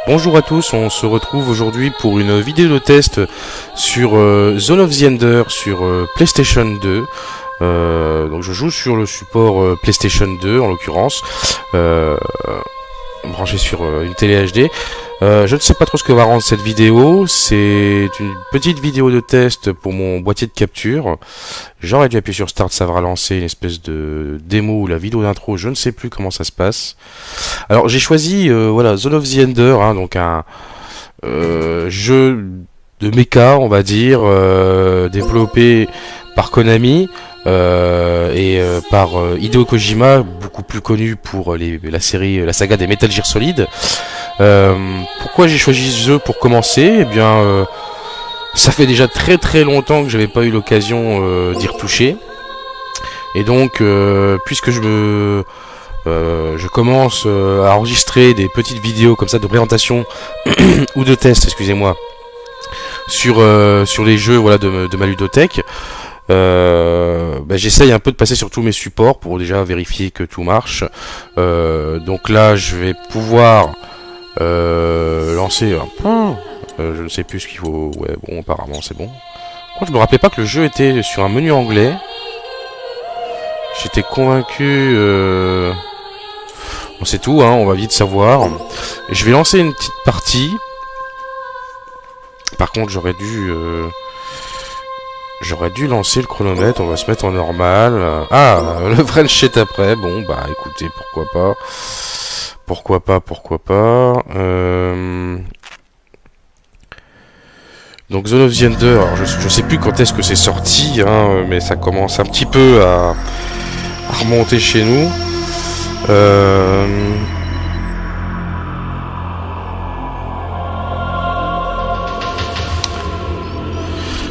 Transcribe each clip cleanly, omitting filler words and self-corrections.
Bonjour à tous, on se retrouve aujourd'hui pour une vidéo de test sur Zone of the Ender sur PlayStation 2. Donc je joue sur le support PlayStation 2 en l'occurrence, branché sur une télé HD. Je ne sais pas trop ce que va rendre cette vidéo, c'est une petite vidéo de test pour mon boîtier de capture. J'aurais dû appuyer sur Start, ça va relancer une espèce de démo ou la vidéo d'intro, je ne sais plus comment ça se passe. Alors j'ai choisi voilà, Zone of the Ender, hein, donc un jeu de mecha on va dire, développé par Konami. Par Hideo Kojima, beaucoup plus connu pour la saga des Metal Gear Solid. Pourquoi j'ai choisi ce jeu pour commencer? Eh bien, ça fait déjà très très longtemps que j'avais pas eu l'occasion d'y retoucher. Et donc, puisque je commence à enregistrer des petites vidéos comme ça de présentation ou de test, excusez-moi, sur les jeux voilà de ma ludothèque. J'essaye un peu de passer sur tous mes supports pour déjà vérifier que tout marche. Donc là je vais pouvoir lancer je ne sais plus ce qu'il faut. Ouais bon, apparemment c'est bon. Je me rappelais pas que le jeu était sur un menu anglais. J'étais convaincu. Bon, c'est tout hein, on va vite savoir. Je vais lancer une petite partie. Par contre j'aurais dû lancer le chronomètre, on va se mettre en normal. Ah, le French est après. Bon, bah écoutez, pourquoi pas. Donc Zone of the Ender, alors je sais plus quand est-ce que c'est sorti, hein, mais ça commence un petit peu à remonter chez nous.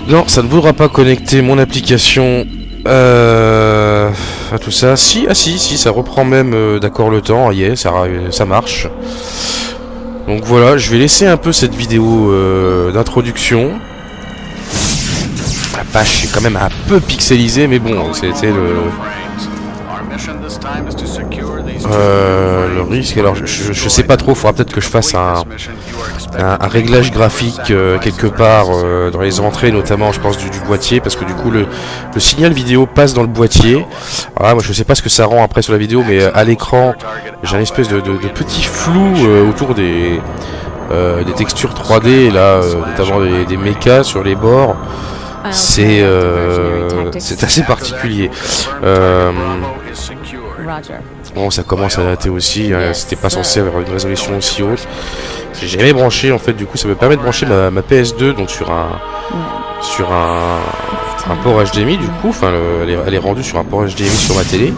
Non, ça ne voudra pas connecter mon application à tout ça. Si, ça reprend même d'accord le temps. Ça marche. Donc voilà, je vais laisser un peu cette vidéo d'introduction. La page est quand même un peu pixelisée, mais bon, c'était le risque. Alors je sais pas trop, faudra peut-être que je fasse un réglage graphique quelque part dans les entrées, notamment je pense du boîtier, parce que du coup le signal vidéo passe dans le boîtier. Alors là, moi je sais pas ce que ça rend après sur la vidéo, mais à l'écran j'ai une espèce de petit flou autour des textures 3D là, notamment des mechas sur les bords. C'est assez particulier. Bon, ça commence à dater aussi, c'était pas censé avoir une résolution aussi haute. J'ai jamais branché en fait, du coup ça me permet de brancher ma PS2 donc sur un port HDMI du coup, enfin elle est rendue sur un port HDMI sur ma télé.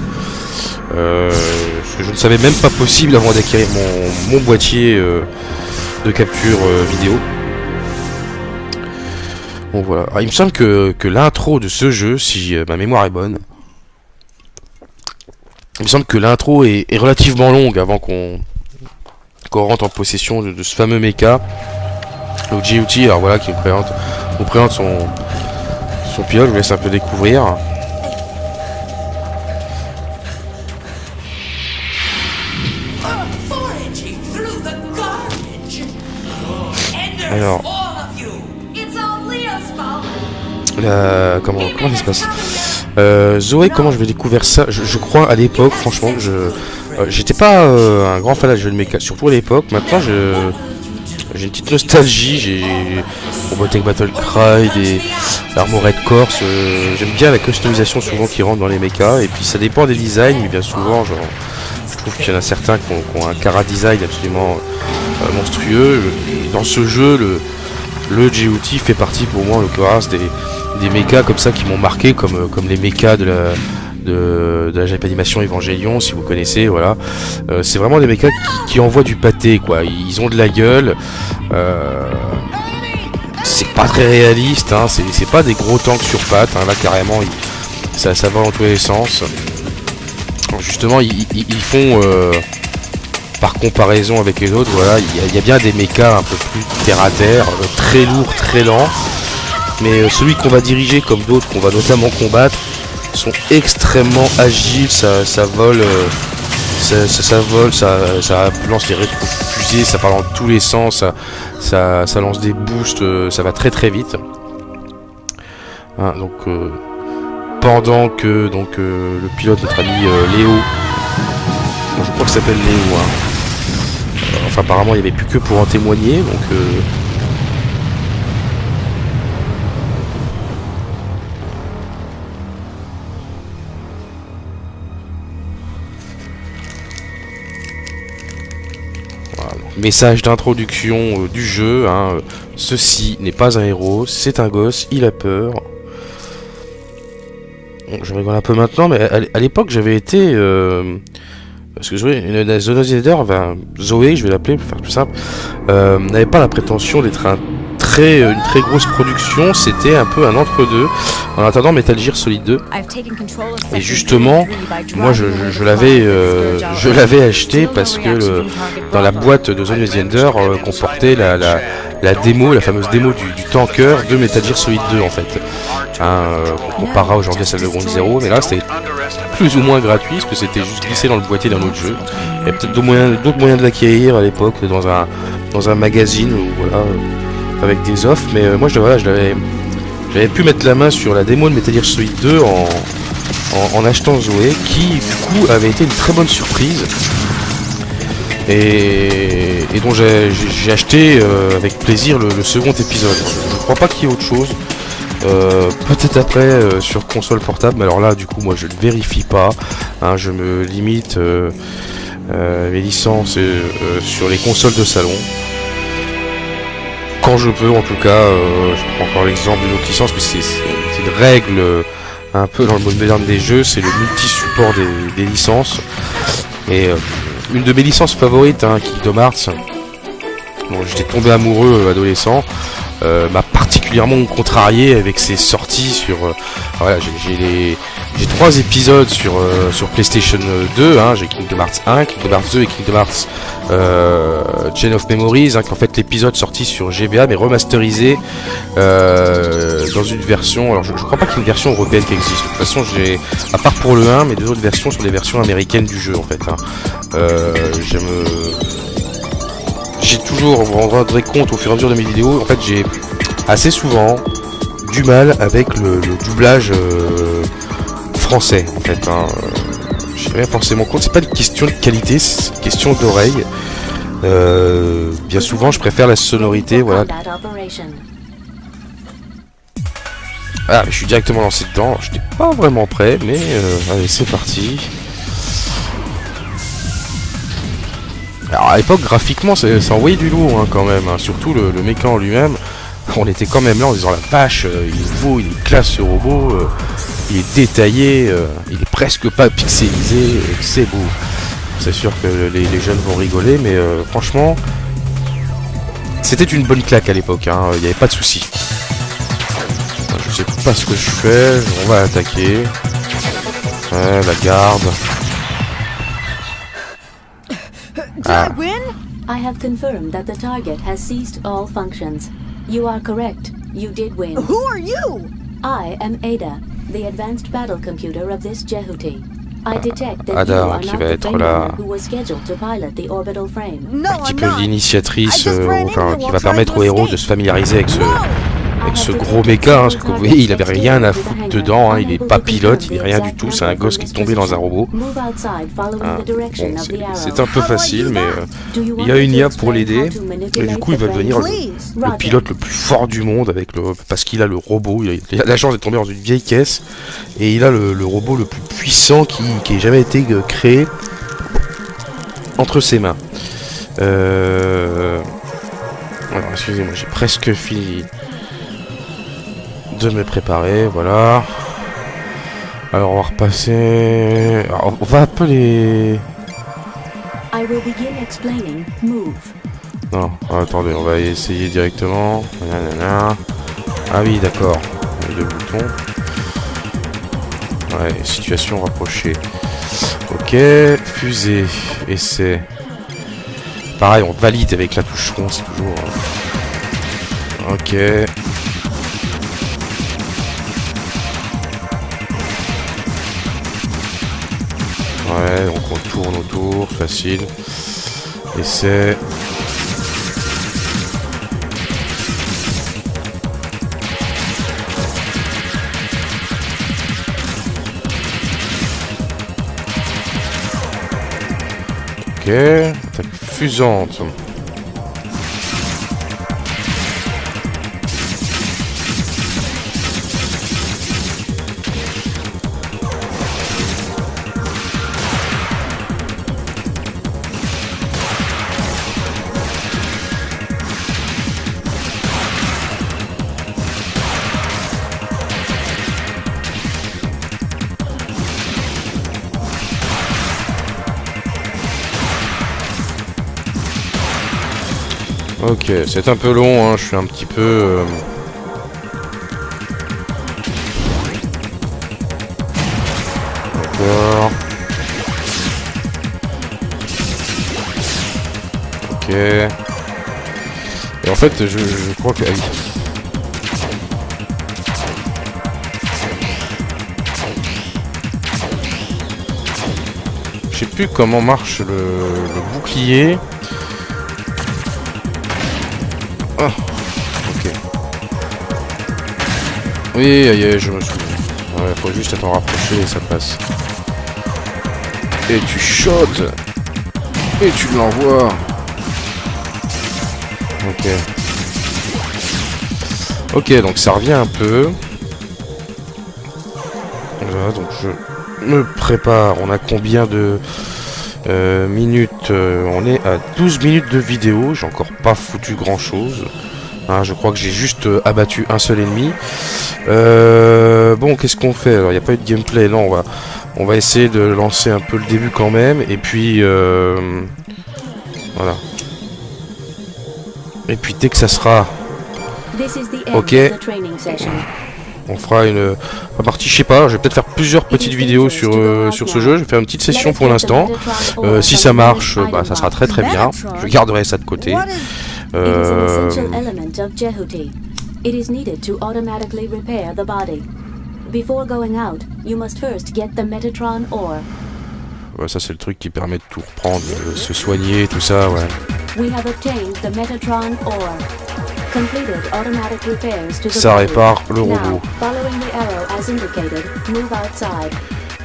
Ce que je ne savais même pas possible avant d'acquérir mon boîtier de capture vidéo. Bon voilà, alors, il me semble que l'intro de ce jeu, si ma mémoire est bonne, il me semble que l'intro est relativement longue avant qu'on rentre en possession de ce fameux mecha. Donc GOT, alors voilà, qui nous présente son pilote, je vous laisse un peu découvrir. Alors, comment ça se passe? Zoé, comment je vais découvrir ça? Je crois à l'époque, franchement, j'étais pas un grand fan de jeux de mecha, surtout à l'époque. Maintenant, j'ai une petite nostalgie. J'ai Robotech Battle Cry, des Armored Corps. J'aime bien la customisation souvent qui rentre dans les mechas. Et puis ça dépend des designs, mais bien souvent, je trouve qu'il y en a certains qui ont un chara-design absolument monstrueux. Et dans ce jeu, le GOT fait partie pour moi en l'occurrence des mechas comme ça qui m'ont marqué, comme les mechas de la Japanimation Evangelion, si vous connaissez, voilà. C'est vraiment des mechas qui envoient du pâté, quoi. Ils ont de la gueule. C'est pas très réaliste, hein. C'est pas des gros tanks sur pattes, hein. Là carrément, ça va dans tous les sens. Alors, justement, ils font par comparaison avec les autres, voilà, il y a bien des mechas un peu plus terre à terre, très lourds, très lents. Mais celui qu'on va diriger, comme d'autres qu'on va notamment combattre, sont extrêmement agiles, ça vole ça vole, ça lance les rétro-fusées, ça part dans tous les sens, ça lance des boosts, ça va très très vite. Hein, donc pendant que le pilote, notre ami Léo, je crois qu'il s'appelle Léo, hein. Enfin apparemment il n'y avait plus que pour en témoigner, donc message d'introduction du jeu, hein. Ceci n'est pas un héros, c'est un gosse, il a peur. Bon, je rigole un peu maintenant, mais à l'époque j'avais été... parce que Zoé, Zoé, je vais l'appeler pour faire plus simple, n'avait pas la prétention d'être une très grosse production, c'était un peu un entre-deux, en attendant Metal Gear Solid 2. Et justement, moi je l'avais acheté parce que dans la boîte de Zone of the Ender comportait la démo, la fameuse démo du tanker de Metal Gear Solid 2 en fait. On comparera aujourd'hui à celle de Ground Zero, mais là c'était plus ou moins gratuit parce que c'était juste glissé dans le boîtier d'un autre jeu. Il y a peut-être d'autres moyens de l'acquérir à l'époque dans un magazine ou voilà, avec des offres, mais moi j'avais pu mettre la main sur la démo de Metal Gear Solid 2 en achetant Zoé, qui du coup avait été une très bonne surprise et dont j'ai acheté avec plaisir le second épisode. Je ne crois pas qu'il y ait autre chose. Peut-être après sur console portable, mais alors là du coup moi je ne vérifie pas, hein, je me limite mes licences sur les consoles de salon quand je peux, en tout cas. Je prends encore l'exemple d'une autre licence, mais c'est une règle un peu dans le mode moderne des jeux, c'est le multi-support des licences. Et une de mes licences favorites, hein, Kingdom Hearts, bon, j'étais tombé amoureux adolescent, m'a particulièrement contrarié avec ses sorties sur... voilà, j'ai 3 épisodes sur PlayStation 2, hein, j'ai Kingdom Hearts 1, Kingdom Hearts 2 et Kingdom Hearts Chain of Memories, hein, qu'en fait l'épisode sorti sur GBA mais remasterisé dans une version... Alors je crois pas qu'il y ait une version européenne qui existe, de toute façon j'ai, à part pour le 1, mes 2 autres versions sont des versions américaines du jeu en fait, hein. J'ai toujours, vous vous rendrez compte au fur et à mesure de mes vidéos, en fait j'ai assez souvent du mal avec le doublage français en fait, hein. J'ai rien forcément compte, c'est pas une question de qualité, c'est une question d'oreille. Bien souvent je préfère la sonorité, voilà. Ah, mais je suis directement lancé dedans, je n'étais pas vraiment prêt, mais allez c'est parti. Alors à l'époque graphiquement ça envoyait du lourd, hein, quand même, hein. Surtout le méca en lui-même, on était quand même là en disant la vache, il est beau, il est classe ce robot, il est détaillé, il est presque pas pixelisé, c'est beau. C'est sûr que les jeunes vont rigoler, mais franchement c'était une bonne claque à l'époque, hein, il n'y avait pas de souci. Je sais pas ce que je fais, on va attaquer. Ouais, la garde. Did I win? I have confirmed that the target has ceased all functions. You are correct. You did win. Who are you? I am Ada, the advanced battle computer of this Jehuti. I detect that Ada, you are qui not va the être framework who was scheduled to pilot the orbital frame. No, un petit peu l'initiatrice, enfin, qui va permettre au héros de se familiariser avec ce gros méca, hein, parce que vous voyez, il avait rien à foutre dedans, hein, il est pas pilote, il est rien du tout, c'est un gosse qui est tombé dans un robot. Hein, bon, c'est un peu facile, mais il y a une IA pour l'aider, et du coup il va devenir le pilote le plus fort du monde parce qu'il a le robot, il a la chance d'être tombé dans une vieille caisse, et il a le robot le plus puissant qui ait jamais été créé entre ses mains. Alors excusez-moi, j'ai presque fini de me préparer, voilà. Alors on va repasser. Alors, on va appeler. Non, attendez, on va essayer directement. Ah oui, d'accord. Les 2 boutons. Ouais, situation rapprochée. Ok, fusée, essai. Pareil, on valide avec la touche rond, c'est toujours. Ok. Ouais, donc on tourne autour, facile. Et c'est... Ok, attaque fusante. Ok, c'est un peu long, hein, je suis un petit peu... D'accord. Ok. Et en fait, je crois que... Ah oui. Je sais plus comment marche le bouclier. Ah, ok. Oui, aïe, je me souviens. Ouais, faut juste t'en rapprocher et ça passe. Et tu shottes. Et tu l'envoies. Ok. Ok, donc ça revient un peu. Voilà, donc je me prépare. On a combien de minutes? On est à 12 minutes de vidéo. J'ai encore pas foutu grand chose. Hein, je crois que j'ai juste abattu un seul ennemi. Bon, qu'est-ce qu'on fait? Alors, il n'y a pas eu de gameplay. Non, on va essayer de lancer un peu le début quand même. Et puis, voilà. Et puis, dès que ça sera... Ok. On fera une partie, je sais pas, je vais peut-être faire plusieurs petites vidéos sur ce jeu. Je vais faire une petite session pour l'instant. Si ça marche, bah, ça sera très très bien. Je garderai ça de côté. Ouais, ça c'est le truc qui permet de tout reprendre, de se soigner, tout ça, ouais. Ça répare le robot.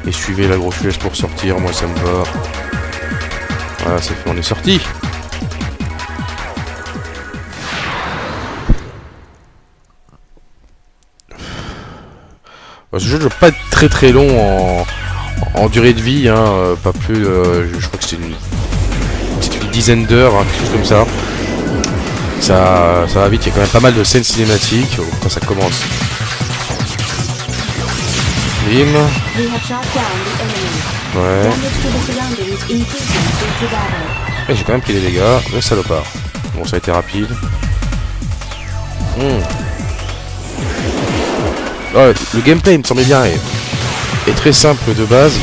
Et suivez la grosse flèche pour sortir, moi ça me va. Voilà, c'est fait, on est sorti. Ce jeu ne doit pas être très très long en durée de vie, hein, pas plus, je crois que c'est une dizaine d'heures, hein, quelque chose comme ça. Ça va vite, il y a quand même pas mal de scènes cinématiques quand ça commence. Bim. Ouais. Et j'ai quand même pris des dégâts, le salopard. Bon, ça a été rapide. Oh, le gameplay, il me semblait bien, est très simple de base.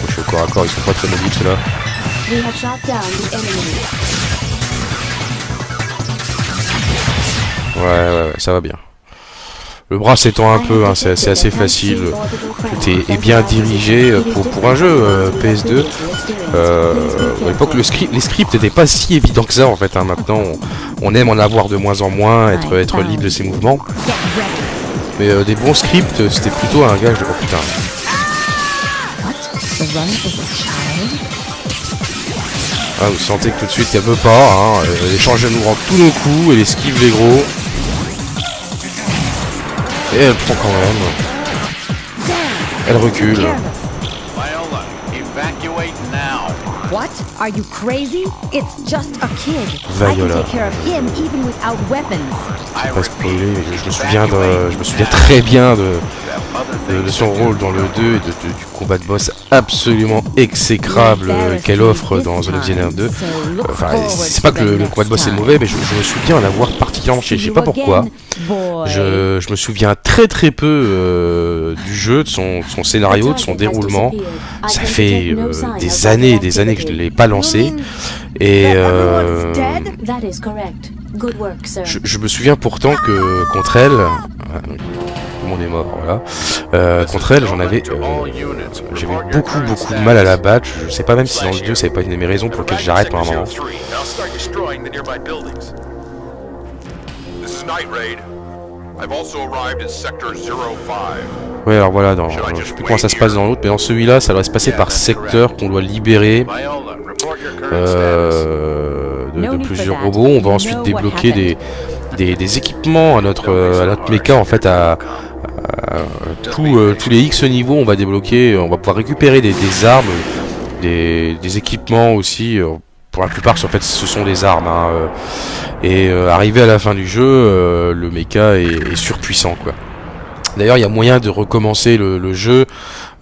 Je suis au corps à corps, ils sont pas très mobiles ceux-là. Ouais, ça va bien. Le bras s'étend un peu, hein, c'est assez facile. Tout est bien dirigé pour un jeu PS2. À l'époque, les scripts n'étaient pas si évidents que ça en fait. Hein. Maintenant, on aime en avoir de moins en moins, être libre de ses mouvements. Mais des bons scripts, c'était plutôt un gage de... Oh putain. Ah, vous sentez que tout de suite qu'elle veut pas. Hein. Elle échange à nous rendre tous nos coups, elle esquive les gros. Et elle prend quand même. Elle recule. What? Are you crazy? It's just a kid. Viola. I can take care of him even without weapons. Je vais pas spoiler, mais je me souviens très bien de son rôle dans le 2 et du combat de boss absolument exécrable qu'elle offre dans The Leftover 2. Enfin, c'est pas que le combat de boss est mauvais, mais je me souviens en avoir particulièrement je sais pas pourquoi. Je me souviens très très peu du jeu, de son scénario, de son déroulement. Ça fait des années et des années que je ne l'ai pas lancé. Et je me souviens pourtant que contre elle, monde est mort, voilà. Contre elle, j'avais beaucoup de mal à la battre. Je sais pas même si dans le 2, ça n'est pas une de mes raisons pour lesquelles j'arrête pendant un moment. Ouais, alors voilà, je sais plus comment ça se passe dans l'autre, mais dans celui-là, ça doit se passer par secteur qu'on doit libérer de plusieurs robots. On va ensuite débloquer des équipements à notre mecha, en fait, à tous les X niveaux. On va débloquer, on va pouvoir récupérer des armes, des équipements aussi. Pour la plupart, en fait, ce sont des armes. Et arrivé à la fin du jeu, le mecha est surpuissant, quoi. D'ailleurs, il y a moyen de recommencer le jeu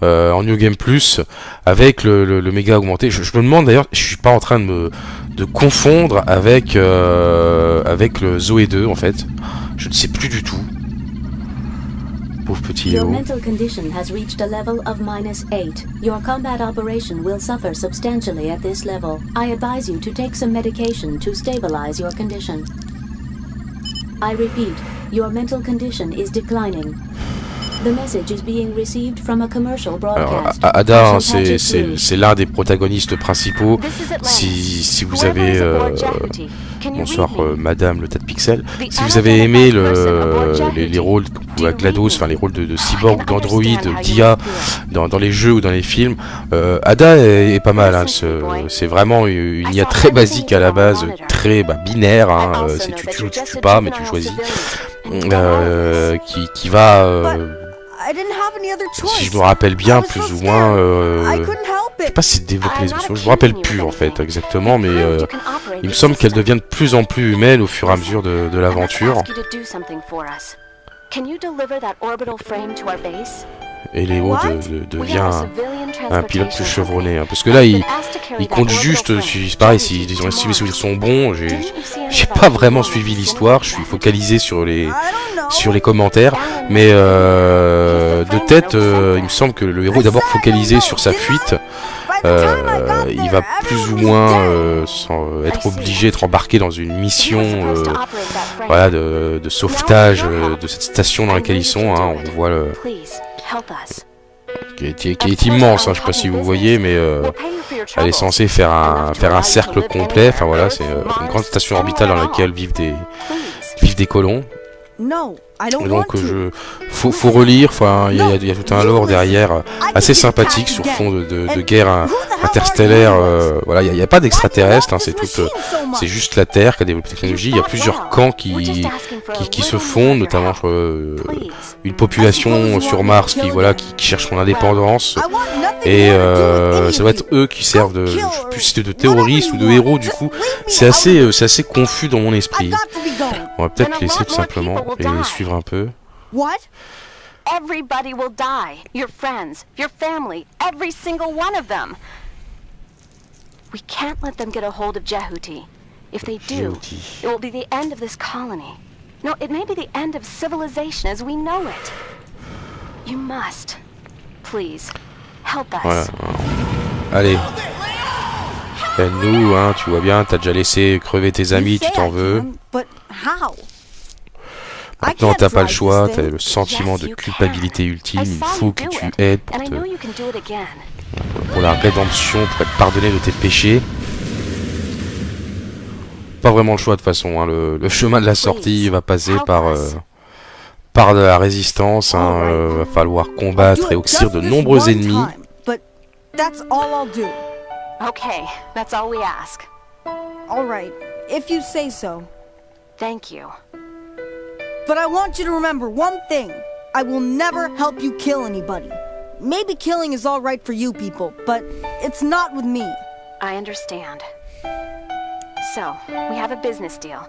en New Game Plus avec le méga augmenté. Je me demande d'ailleurs, je suis pas en train de confondre avec le Zoé 2 en fait. Je ne sais plus du tout. Pauvre petit Léo. Your mental condition has reached a level of -8. Your combat operation will suffer substantially at this level. I advise you to take some medication to stabilize your condition. I repeat, your mental condition is declining. The message is being received from a commercial broadcast. Alors, Ada, c'est l'un des protagonistes principaux. Si vous avez bonsoir Madame le tas de pixels. Si vous avez aimé les rôles à GLaDOS, enfin les rôles de cyborg ou d'android, d'IA dans les jeux ou dans les films, Ada est pas mal. Hein, c'est vraiment une IA très basique à la base, très binaire. Hein, c'est tu tues ou tu tues pas, mais tu choisis. Qui va si je me rappelle bien, plus ou moins, je sais pas si développe les émotions, je me rappelle plus en fait exactement, mais il me semble qu'elle devient de plus en plus humaine au fur et à mesure de l'aventure. Et Léo devient un pilote plus chevronné, hein, parce que là il compte juste, c'est pareil, si mes souvenirs sont bons, j'ai pas vraiment suivi l'histoire, je suis focalisé sur les commentaires, mais de tête il me semble que le héros est d'abord focalisé sur sa fuite. Il va plus ou moins être obligé d'être embarqué dans une mission voilà, de sauvetage de cette station dans laquelle ils sont, hein. On voit qui est immense, hein. Je sais pas si vous voyez, mais elle est censée faire un cercle complet. Enfin voilà, c'est une grande station orbitale dans laquelle vivent des colons. Et donc faut relire, enfin il y a tout un lore derrière assez sympathique sur fond de guerre interstellaire. Voilà, il n'y a pas d'extraterrestres, hein, c'est juste la Terre qui a développé la technologie. Il y a plusieurs camps qui se fondent, notamment une population sur Mars qui cherche son indépendance, et ça doit être eux qui servent je sais plus si c'est de terroristes ou de héros. Du coup c'est assez confus dans mon esprit. On va peut-être laisser tout simplement et suivre un peu. What? Everybody will die. Your friends, your family, every single one of them. We can't let them get a hold of Jehuti. If they do, it will be the end of this colony. No, it may be the end of civilization as we know it. You must, please, help us. Voilà. Allez. Aide-nous, hein, tu vois bien, t'as déjà laissé crever tes amis, tu t'en veux. Maintenant t'as pas le choix, t'as le sentiment de culpabilité ultime, il faut que tu aides pour la rédemption, pour être pardonné de tes péchés. Pas vraiment le choix de toute façon, hein. Le chemin de la sortie va passer par de la résistance, hein. Va falloir combattre et oxyre de nombreux ennemis. Okay, that's all we ask. All right, if you say so. Thank you. But I want you to remember one thing. I will never help you kill anybody. Maybe killing is all right for you people, but it's not with me. I understand. So, we have a business deal.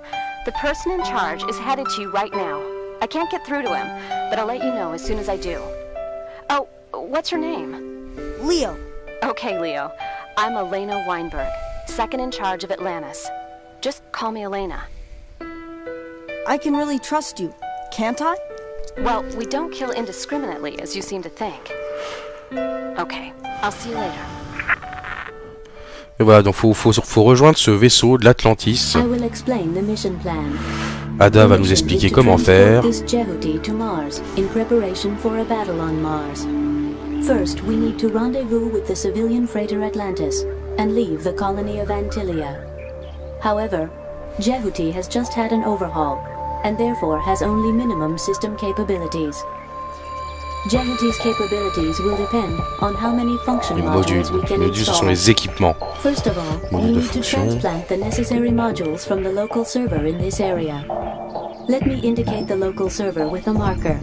The person in charge is headed to you right now. I can't get through to him, but I'll let you know as soon as I do. Oh, what's your name? Leo. Okay, Leo. I'm Elena Weinberg, second in charge of Atlantis. Just call me Elena. I can really trust you, can't I? Well, we don't kill indiscriminately, as you seem to think. Okay, I'll see you later. Et voilà, donc faut rejoindre ce vaisseau de l'Atlantis. Ada va nous expliquer comment faire. First, we need to rendezvous with the civilian freighter Atlantis and leave the colony of Antilia. However, Jehuti has just had an overhaul and therefore has only minimum system capabilities. Jehuti's capabilities will depend on how many function modules we can les modules, ce sont install. les équipements. First of all, we need to transplant the necessary modules from the local server in this area. Let me indicate the local server with a marker.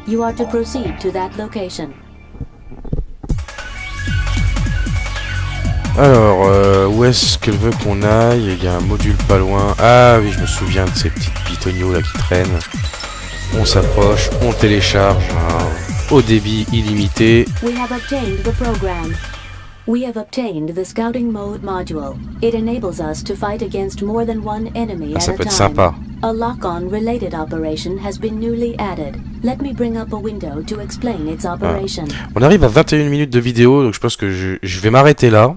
You are to proceed to that location. Alors, où est-ce qu'elle veut qu'on aille? Il y a un module pas loin. Ah oui, je me souviens de ces petites pitonios là qui traînent. On s'approche, on télécharge, hein, au débit illimité. We have obtained the program. We have obtained the scouting mode module. It enables us to fight against more than one enemy Ça at peut a être time. sympa. A lock-on related operation has been newly added. Let me bring up a window to explain its operation. On arrive à 21 minutes de vidéo, donc je pense que je vais m'arrêter là.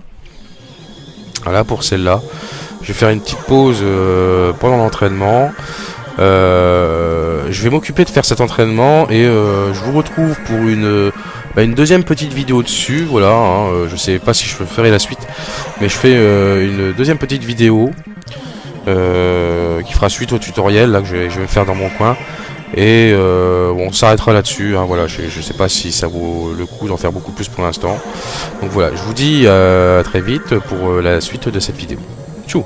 Voilà pour celle-là. Je vais faire une petite pause pendant l'entraînement. Je vais m'occuper de faire cet entraînement et je vous retrouve pour une deuxième petite vidéo dessus. Voilà, hein, je sais pas si je ferai la suite, mais je fais une deuxième petite vidéo qui fera suite au tutoriel là, que je vais faire dans mon coin. Et on s'arrêtera là-dessus, hein, voilà, je sais pas si ça vaut le coup d'en faire beaucoup plus pour l'instant. Donc voilà, je vous dis à très vite pour la suite de cette vidéo. Tchou.